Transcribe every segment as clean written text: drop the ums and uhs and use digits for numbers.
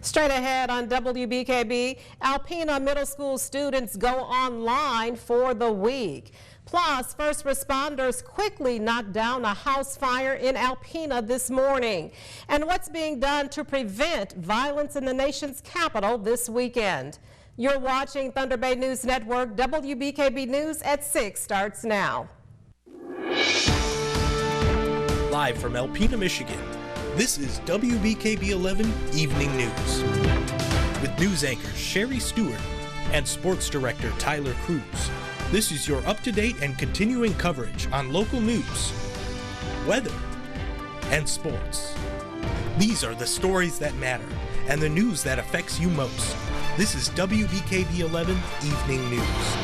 Straight ahead on WBKB, Alpena Middle School students go online for the week. Plus, first responders quickly knocked down a house fire in Alpena this morning. And what's being done to prevent violence in the nation's capital this weekend. You're watching Thunder Bay News Network. WBKB News at 6 starts now. Live from Alpena, Michigan, this is WBKB 11 Evening News. With news anchors Sherry Stewart and sports director Tyler Cruz. This is your up-to-date and continuing coverage on local news, weather, and sports. These are the stories that matter and the news that affects you most. This is WBKB 11 Evening News.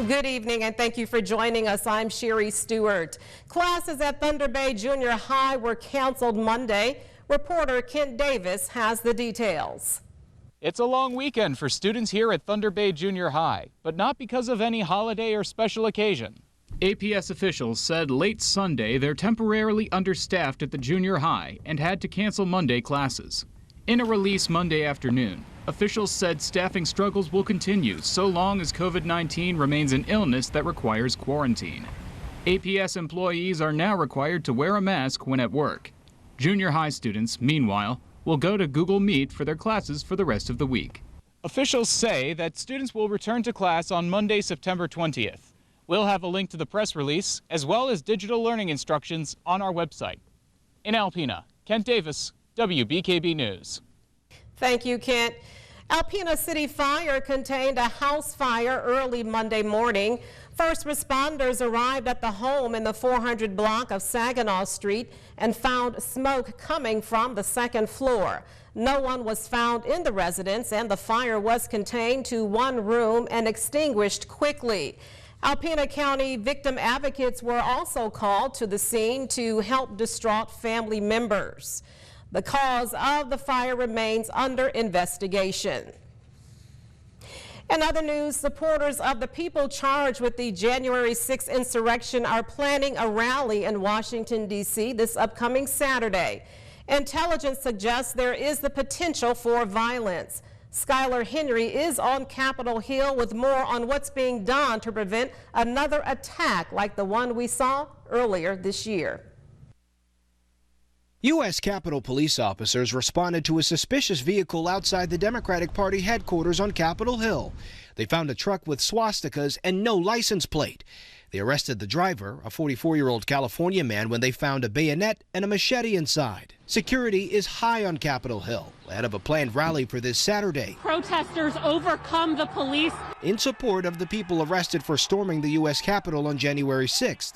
Good evening and thank you for joining us. I'm Sherry Stewart. Classes at Thunder Bay Junior High were canceled Monday. Reporter Kent Davis has the details. It's a long weekend for students here at Thunder Bay Junior High, but not because of any holiday or special occasion. APS officials said late Sunday they're temporarily understaffed at the junior high and had to cancel Monday classes. In a release Monday afternoon, officials said staffing struggles will continue so long as COVID-19 remains an illness that requires quarantine. APS employees are now required to wear a mask when at work. Junior high students, meanwhile, will go to Google Meet for their classes for the rest of the week. Officials say that students will return to class on Monday, September 20th. We'll have a link to the press release as well as digital learning instructions on our website. In Alpena, Kent Davis, WBKB News. Thank you, Kent. Alpena City Fire contained a house fire early Monday morning. First responders arrived at the home in the 400 block of Saginaw Street and found smoke coming from the second floor. No one was found in the residence and the fire was contained to one room and extinguished quickly. Alpena County victim advocates were also called to the scene to help distraught family members. The cause of the fire remains under investigation. In other news, supporters of the people charged with the January 6th insurrection are planning a rally in Washington, D.C. this upcoming Saturday. Intelligence suggests there is the potential for violence. Skylar Henry is on Capitol Hill with more on what's being done to prevent another attack like the one we saw earlier this year. U.S. Capitol Police officers responded to a suspicious vehicle outside the Democratic Party headquarters on Capitol Hill. They found a truck with swastikas and no license plate. They arrested the driver, a 44-year-old California man, when they found a bayonet and a machete inside. Security is high on Capitol Hill ahead of a planned rally for this Saturday. Protesters overcome the police in support of the people arrested for storming the U.S. Capitol on January 6th.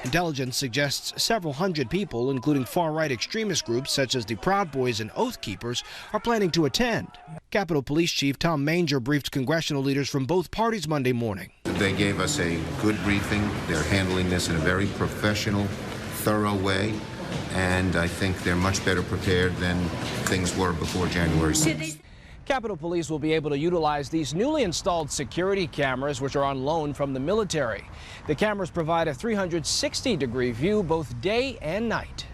Intelligence suggests several hundred people, including far-right extremist groups such as the Proud Boys and Oath Keepers, are planning to attend. Capitol Police Chief Tom Manger briefed congressional leaders from both parties Monday morning. They gave us a good briefing. They're handling this in a very professional, thorough way, and I think they're much better prepared than things were before January 6th. Capitol Police will be able to utilize these newly installed security cameras, which are on loan from the military. The cameras provide a 360-degree view both day and night.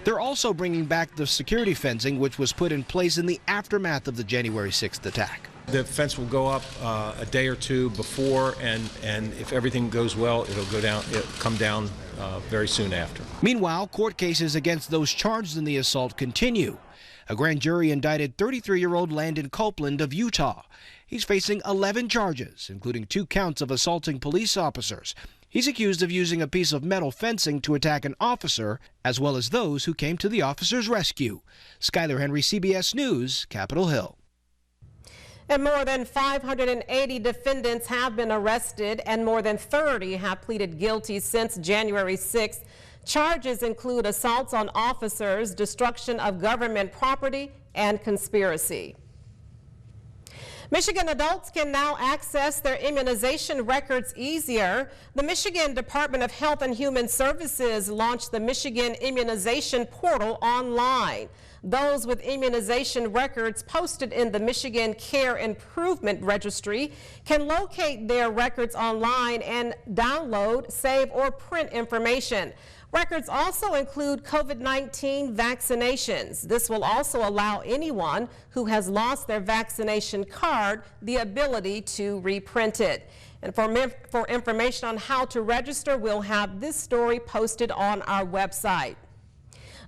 They're also bringing back the security fencing, which was put in place in the aftermath of the January 6th attack. The fence will go up a day or two before, and if everything goes well, it'll come down very soon after. Meanwhile, court cases against those charged in the assault continue. A grand jury indicted 33-year-old Landon Copeland of Utah. He's facing 11 charges, including 2 counts of assaulting police officers. He's accused of using a piece of metal fencing to attack an officer, as well as those who came to the officer's rescue. Skylar Henry, CBS News, Capitol Hill. And more than 580 defendants have been arrested and more than 30 have pleaded guilty since January 6th. Charges include assaults on officers, destruction of government property, and conspiracy. Michigan adults can now access their immunization records easier. The Michigan Department of Health and Human Services launched the Michigan Immunization Portal online. Those with immunization records posted in the Michigan Care Improvement Registry can locate their records online and download, save, or print information. Records also include COVID-19 vaccinations. This will also allow anyone who has lost their vaccination card the ability to reprint it. And for information on how to register, we'll have this story posted on our website.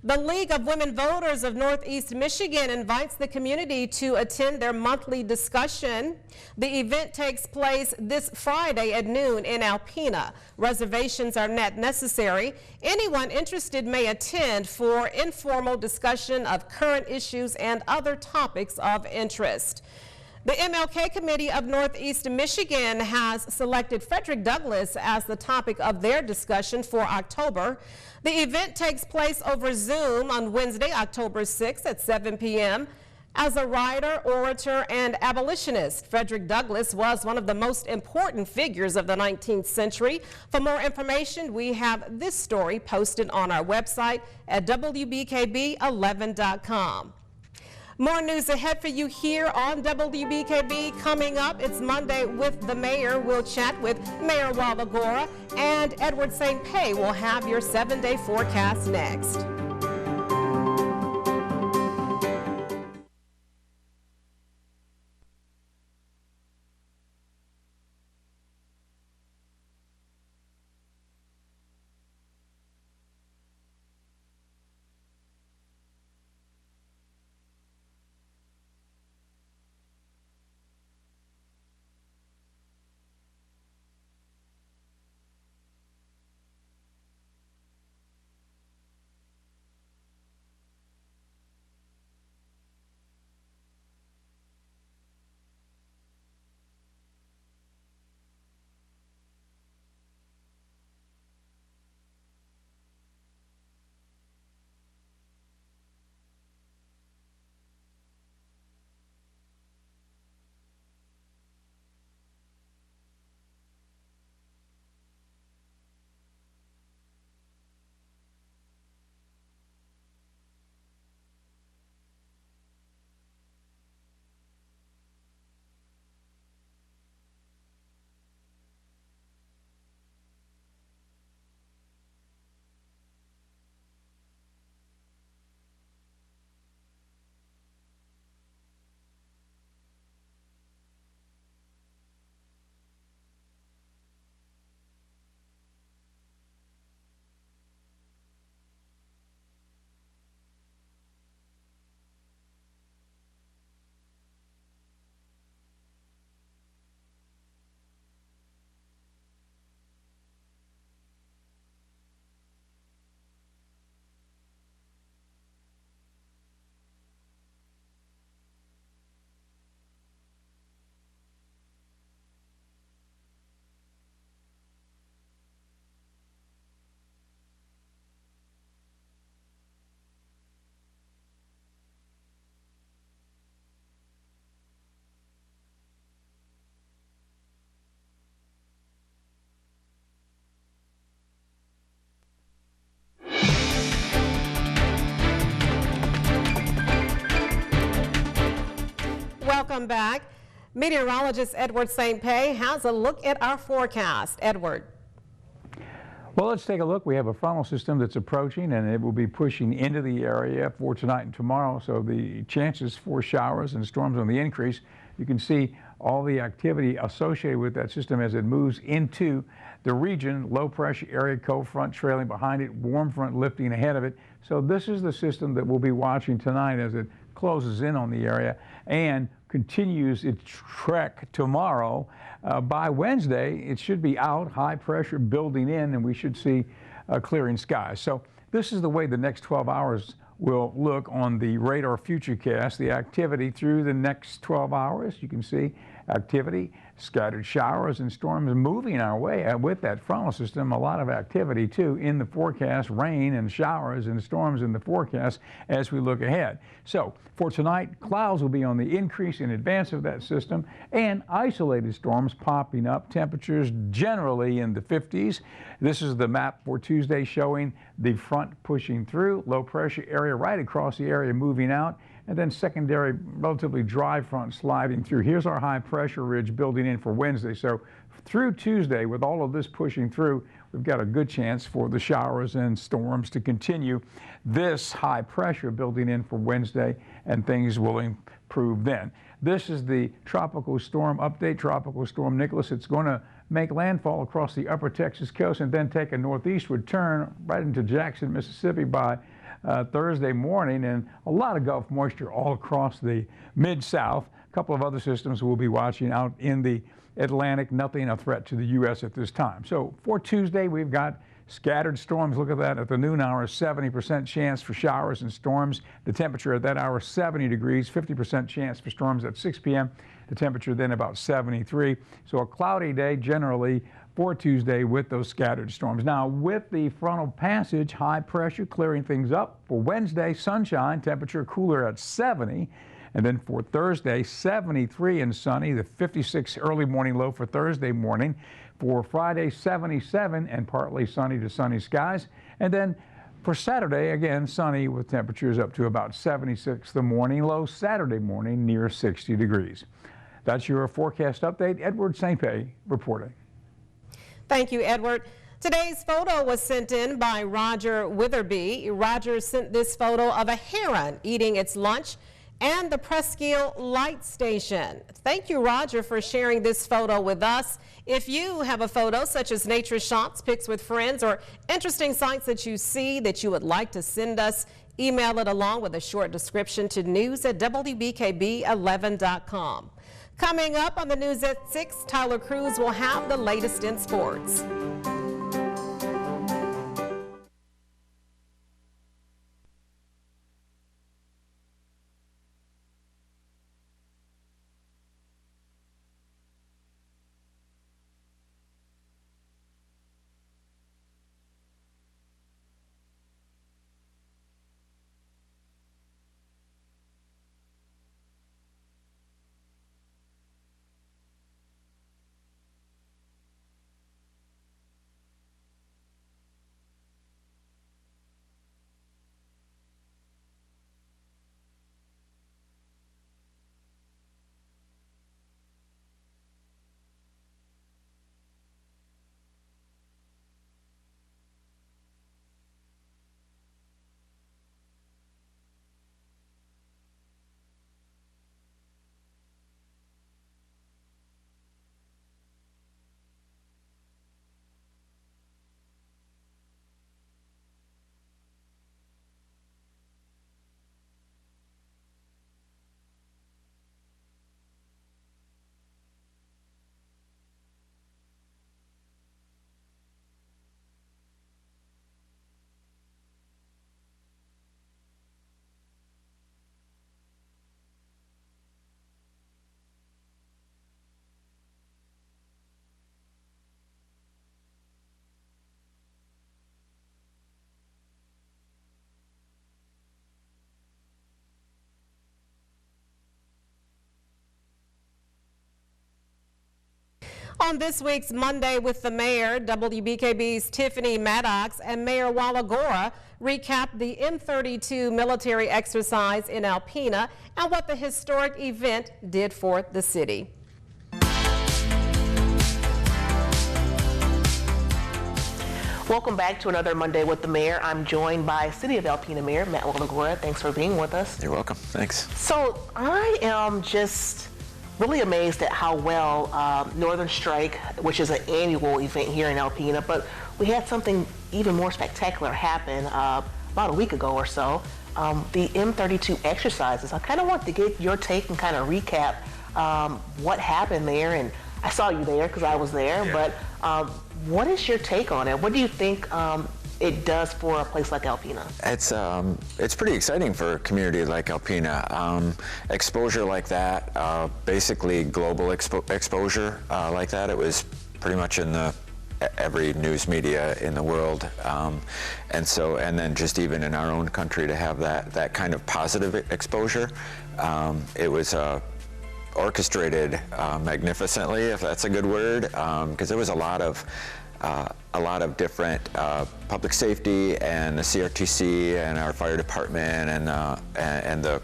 The League of Women Voters of Northeast Michigan invites the community to attend their monthly discussion. The event takes place this Friday at noon in Alpena. Reservations are not necessary. Anyone interested may attend for informal discussion of current issues and other topics of interest. The MLK Committee of Northeast Michigan has selected Frederick Douglass as the topic of their discussion for October. The event takes place over Zoom on Wednesday, October 6th at 7 p.m. As a writer, orator, and abolitionist, Frederick Douglass was one of the most important figures of the 19th century. For more information, we have this story posted on our website at wbkb11.com. More news ahead for you here on WBKB. Coming up, it's Monday with the mayor. We'll chat with Mayor Wbkb and Edward St. Pé will have your 7-day forecast next. Welcome back. Meteorologist Edward St. Pé has a look at our forecast. Edward. Well, let's take a look. We have a frontal system that's approaching, and it will be pushing into the area for tonight and tomorrow. So the chances for showers and storms on the increase. You can see all the activity associated with that system as it moves into the region. Low pressure area, cold front trailing behind it, warm front lifting ahead of it. So this is the system that we'll be watching tonight as it closes in on the area and continues its trek tomorrow. By Wednesday, it should be out, high pressure building in, and we should see clearing skies. So this is the way the next 12 hours will look on the radar futurecast. The activity through the next 12 hours, you can see activity, scattered showers and storms moving our way with that frontal system. A lot of activity too in the forecast, rain and showers and storms in the forecast as we look ahead. So for tonight, clouds will be on the increase in advance of that system and isolated storms popping up, temperatures generally in the 50s. This is the map for Tuesday showing the front pushing through, low pressure area right across the area moving out, and then secondary relatively dry front sliding through. Here's our high pressure ridge building in for Wednesday. So through Tuesday, with all of this pushing through, we've got a good chance for the showers and storms to continue. This high pressure building in for Wednesday, and things will improve then. This is the tropical storm update, Tropical Storm Nicholas. It's going to make landfall across the upper Texas coast and then take a northeastward turn right into Jackson, Mississippi by Thursday morning, and a lot of Gulf moisture all across the mid-south. A couple of other systems we'll be watching out in the Atlantic. Nothing a threat to the U.S. at this time. So for Tuesday, we've got scattered storms. Look at that at the noon hour, 70% chance for showers and storms. The temperature at that hour, 70 degrees, 50% chance for storms at 6 p.m. The temperature then about 73. So a cloudy day generally for Tuesday with those scattered storms. Now with the frontal passage, high pressure clearing things up. For Wednesday, sunshine, temperature cooler at 70. And then for Thursday, 73 and sunny, the 56 early morning low for Thursday morning. For Friday, 77 and partly sunny to sunny skies. And then for Saturday, again, sunny with temperatures up to about 76 the morning low. Saturday morning near 60 degrees. That's your forecast update. Edward St. Pé reporting. Thank you, Edward. Today's photo was sent in by Roger Witherby. Roger sent this photo of a heron eating its lunch and the Presqu'île Light Station. Thank you, Roger, for sharing this photo with us. If you have a photo such as nature shots, pics with friends, or interesting sights that you see that you would like to send us, email it along with a short description to news@wbkb11.com. Coming up on the news at 6, Tyler Cruz will have the latest in sports. On this week's Monday with the Mayor, WBKB's Tiffany Maddox and Mayor Walagora recapped the M32 military exercise in Alpena and what the historic event did for the city. Welcome back to another Monday with the Mayor. I'm joined by City of Alpena Mayor Matt Walagora. Thanks for being with us. You're welcome. Thanks. So I am just really amazed at how well Northern Strike, which is an annual event here in Alpena, but we had something even more spectacular happen about a week ago or so. The M32 exercises. I kind of want to get your take and kind of recap what happened there. And I saw you there because I was there, yeah. But what is your take on it? What do you think it does for a place like Alpena? It's pretty exciting for a community like Alpena. Exposure like that, basically global exposure like that. It was pretty much in every news media in the world, and then just even in our own country to have that kind of positive exposure. It was orchestrated magnificently, if that's a good word, because there was a lot of a lot of different public safety and the CRTC and our fire department and the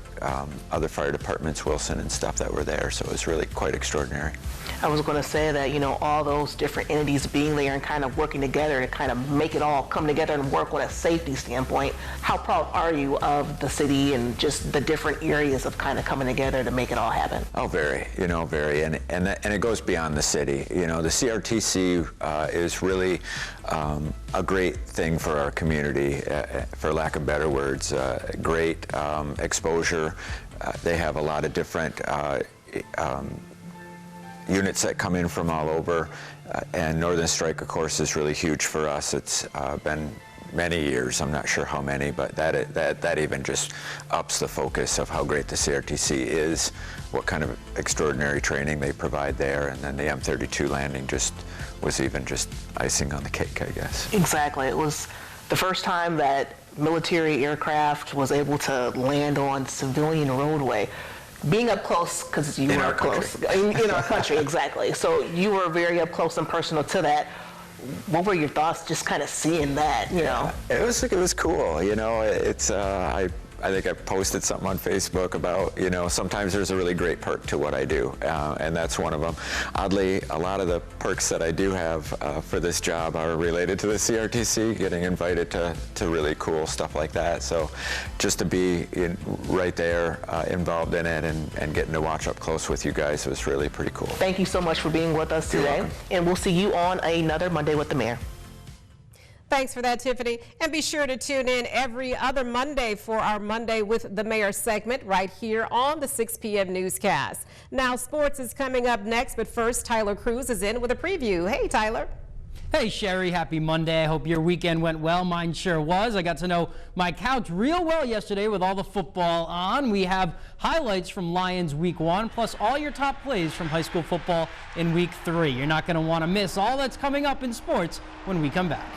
other fire departments, Wilson and stuff, that were there. So it was really quite extraordinary. I was going to say that, you know, all those different entities being there and kind of working together to kind of make it all come together and work on a safety standpoint. How proud are you of the city and just the different areas of kind of coming together to make it all happen? Oh, very, you know, very. And it goes beyond the city. You know, the CRTC is really a great thing for our community, for lack of better words. Great exposure. They have a lot of different units that come in from all over, and Northern Strike, of course, is really huge for us. It's been many years, I'm not sure how many, but that even just ups the focus of how great the CRTC is, what kind of extraordinary training they provide there, and then the M32 landing was even just icing on the cake, I guess. Exactly. It was the first time that military aircraft was able to land on civilian roadway. Being up close, because you were up close. In our country, exactly. So you were very up close and personal to that. What were your thoughts just kind of seeing that, you know? It was cool, you know. It's I think I posted something on Facebook about, you know, sometimes there's a really great perk to what I do, and that's one of them. Oddly, a lot of the perks that I do have for this job are related to the CRTC, getting invited to really cool stuff like that. So just to be right there, involved in it, and getting to watch up close with you guys was really pretty cool. Thank you so much for being with us today, and we'll see you on another Monday with the Mayor. Thanks for that, Tiffany. And be sure to tune in every other Monday for our Monday with the Mayor segment right here on the 6 p.m. newscast. Now, sports is coming up next, but first, Tyler Cruz is in with a preview. Hey, Tyler. Hey, Sherry. Happy Monday. I hope your weekend went well. Mine sure was. I got to know my couch real well yesterday with all the football on. We have highlights from Lions Week 1, plus all your top plays from high school football in Week 3. You're not going to want to miss all that's coming up in sports when we come back.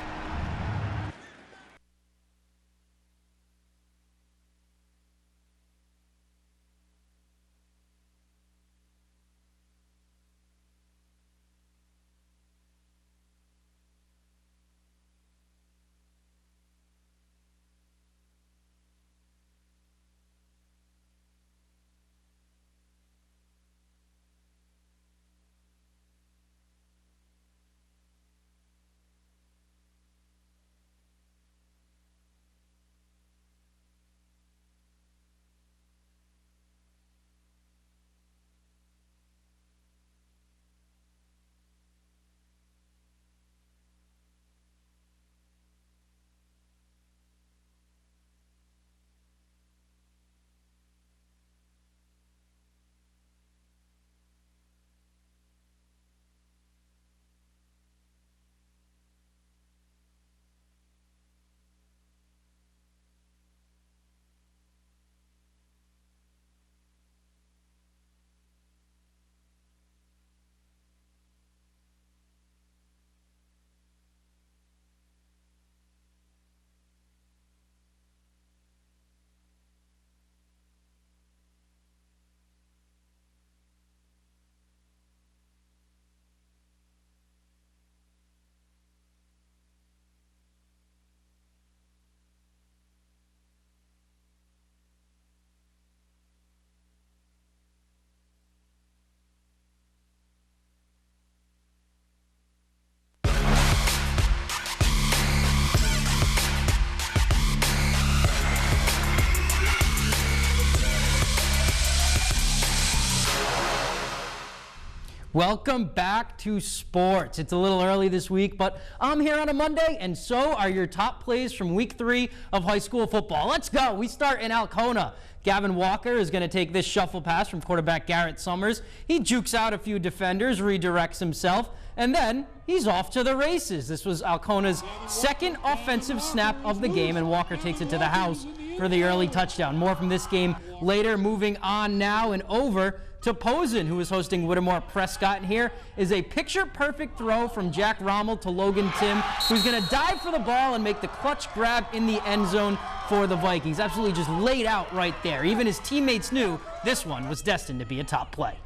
Welcome back to sports. It's a little early this week, but I'm here on a Monday, and so are your top plays from Week 3 of high school football. Let's go. We start in Alcona. Gavin Walker is going to take this shuffle pass from quarterback Garrett Summers. He jukes out a few defenders, redirects himself, and then he's off to the races. This was Alcona's second offensive snap of the game, and Walker takes it to the house for the early touchdown. More from this game later. Moving on now and over to Posen, who is hosting Whittemore Prescott. And here is a picture-perfect throw from Jack Rommel to Logan Tim, who's going to dive for the ball and make the clutch grab in the end zone for the Vikings. Absolutely just laid out right there. Even his teammates knew this one was destined to be a top play.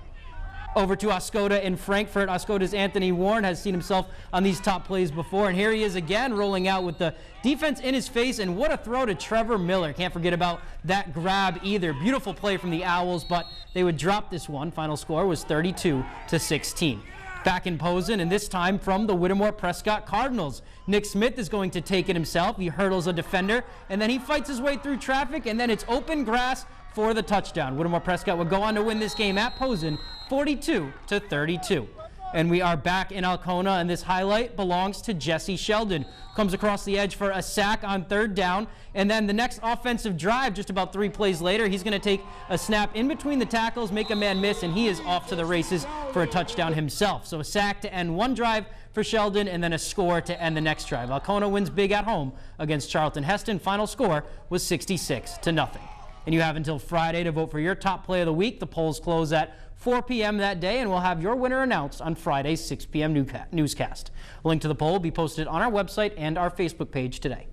Over to Oscoda in Frankfurt. Oscoda's Anthony Warren has seen himself on these top plays before, and here he is again rolling out with the defense in his face, and what a throw to Trevor Miller. Can't forget about that grab either. Beautiful play from the Owls, but they would drop this one. Final score was 32-16. Back in Posen, and this time from the Whittemore Prescott Cardinals. Nick Smith is going to take it himself. He hurdles a defender, and then he fights his way through traffic, and then it's open grass for the touchdown. Whittemore Prescott would go on to win this game at Posen 42-32. And we are back in Alcona, and this highlight belongs to Jesse Sheldon. Comes across the edge for a sack on 3rd down, and then the next offensive drive, just about 3 plays later, he's going to take a snap in between the tackles, make a man miss, and he is off to the races for a touchdown himself. So a sack to end one drive for Sheldon, and then a score to end the next drive. Alcona wins big at home against Charlton Heston. Final score was 66-0. And you have until Friday to vote for your top play of the week. The polls close at 4 p.m. that day, and we'll have your winner announced on Friday's 6 p.m. newscast. A link to the poll will be posted on our website and our Facebook page today.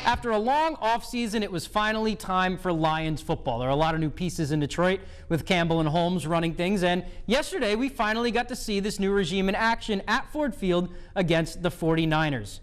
After a long offseason, it was finally time for Lions football. There are a lot of new pieces in Detroit with Campbell and Holmes running things, and yesterday we finally got to see this new regime in action at Ford Field against the 49ers.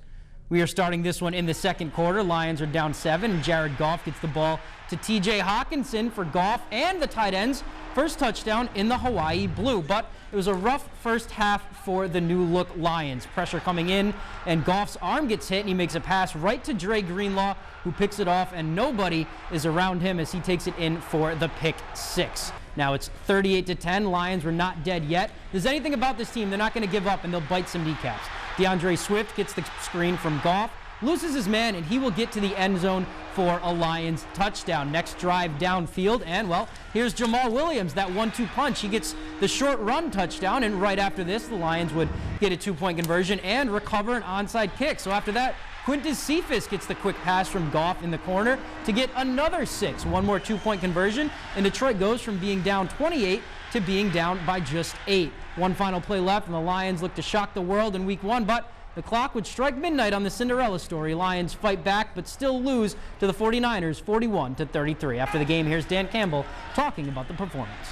We are starting this one in the second quarter. Lions are down 7, and Jared Goff gets the ball to TJ Hawkinson for Goff and the tight ends. First touchdown in the Hawaii blue, but it was a rough first half for the new-look Lions. Pressure coming in, and Goff's arm gets hit, and he makes a pass right to Dre Greenlaw, who picks it off, and nobody is around him as he takes it in for the pick 6. Now it's 38-10. Lions were not dead yet. If there's anything about this team, they're not going to give up, and they'll bite some kneecaps. DeAndre Swift gets the screen from Goff, loses his man, and he will get to the end zone for a Lions touchdown. Next drive downfield, and well, here's Jamal Williams, that 1-2 punch. He gets the short run touchdown, and right after this, the Lions would get a 2-point conversion and recover an onside kick. So after that, Quintus Cephas gets the quick pass from Goff in the corner to get another 6. One more 2-point conversion, and Detroit goes from being down 28 to being down by just 8. One final play left, and the Lions look to shock the world in week 1, but the clock would strike midnight on the Cinderella story. Lions fight back, but still lose to the 49ers 41-33. After the game, here's Dan Campbell talking about the performance.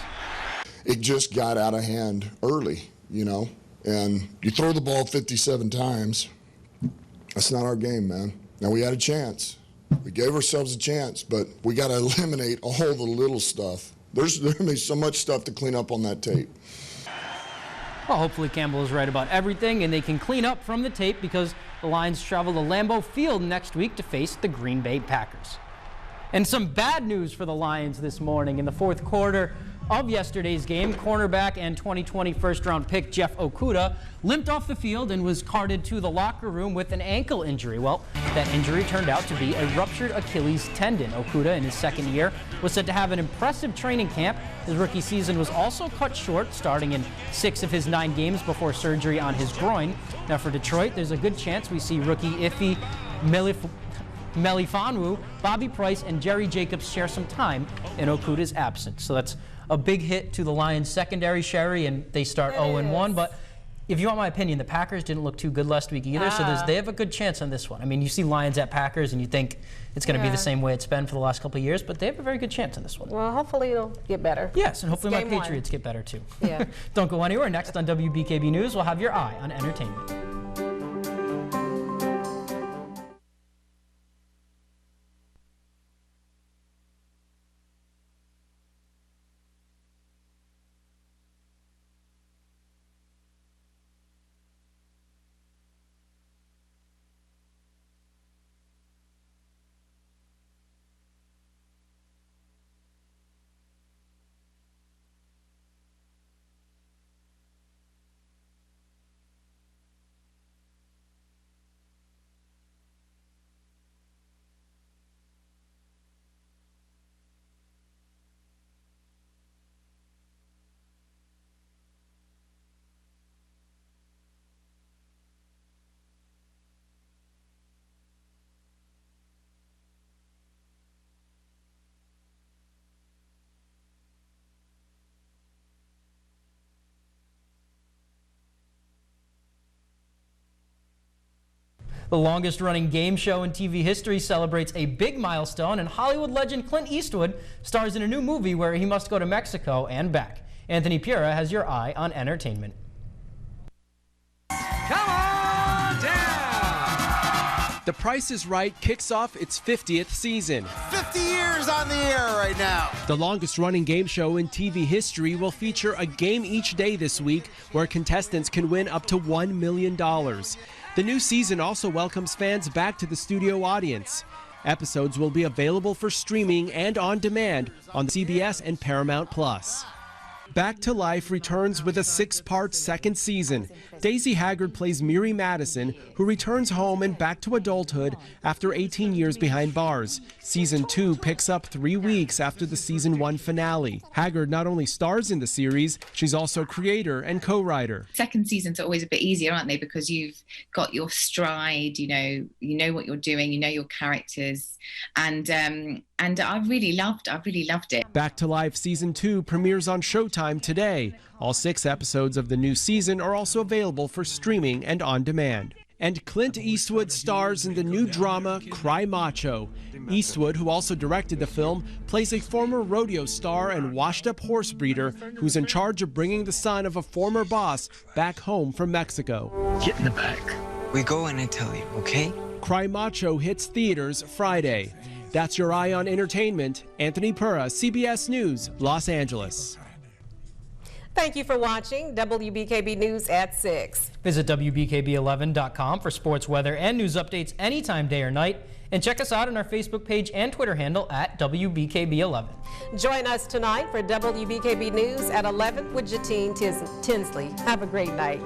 It just got out of hand early, and you throw the ball 57 times. That's not our game, man. Now, we had a chance. We gave ourselves a chance, but we got to eliminate all the little stuff. There's going to be so much stuff to clean up on that tape. Well, hopefully Campbell is right about everything, and they can clean up from the tape because the Lions travel to Lambeau Field next week to face the Green Bay Packers. And some bad news for the Lions this morning. In the fourth quarter of yesterday's game, cornerback and 2020 first-round pick Jeff Okudah limped off the field and was carted to the locker room with an ankle injury. Well, that injury turned out to be a ruptured Achilles tendon. Okudah, in his second year, was said to have an impressive training camp. His rookie season was also cut short, starting in 6 of his 9 games before surgery on his groin. Now for Detroit, there's a good chance we see rookie Ife Melifonwu, Bobby Price, and Jerry Jacobs share some time in Okudah's absence. So that's a big hit to the Lions secondary, Sherry, and they start 0-1. But if you want my opinion, the Packers didn't look too good last week either, so they have a good chance on this one. I mean, you see Lions at Packers, and you think it's going to be the same way it's been for the last couple of years, but they have a very good chance on this one. Well, hopefully it'll get better. Yes, and hopefully my Patriots get better too. Yeah. Don't go anywhere. Next on WBKB News, we'll have your eye on entertainment. The longest-running game show in TV history celebrates a big milestone, and Hollywood legend Clint Eastwood stars in a new movie where he must go to Mexico and back. Anthony Pura has your eye on entertainment. Come on down! The Price is Right kicks off its 50th season. 50 years on the air right now. The longest-running game show in TV history will feature a game each day this week where contestants can win up to $1 million. The new season also welcomes fans back to the studio audience. Episodes will be available for streaming and on demand on CBS and Paramount+. Back to Life returns with a 6-part second season. Daisy Haggard plays Miri Madison, who returns home and back to adulthood after 18 years behind bars. Season 2 picks up 3 weeks after the Season 1 finale. Haggard not only stars in the series, she's also creator and co-writer. Second seasons are always a bit easier, aren't they? Because you've got your stride, you know what you're doing, you know your characters, and I've really loved it. Back to Life Season 2 premieres on Showtime today. All 6 episodes of the new season are also available for streaming and on demand. And Clint Eastwood stars in the new drama Cry Macho. Eastwood, who also directed the film, plays a former rodeo star and washed-up horse breeder who's in charge of bringing the son of a former boss back home from Mexico. Get in the back. We go and I tell you, okay? Cry Macho hits theaters Friday. That's your eye on entertainment. Anthony Pura, CBS News, Los Angeles. Thank you for watching WBKB News at 6. Visit WBKB11.com for sports, weather, and news updates anytime, day or night. And check us out on our Facebook page and Twitter handle at WBKB11. Join us tonight for WBKB News at 11 with Jatine Tinsley. Have a great night.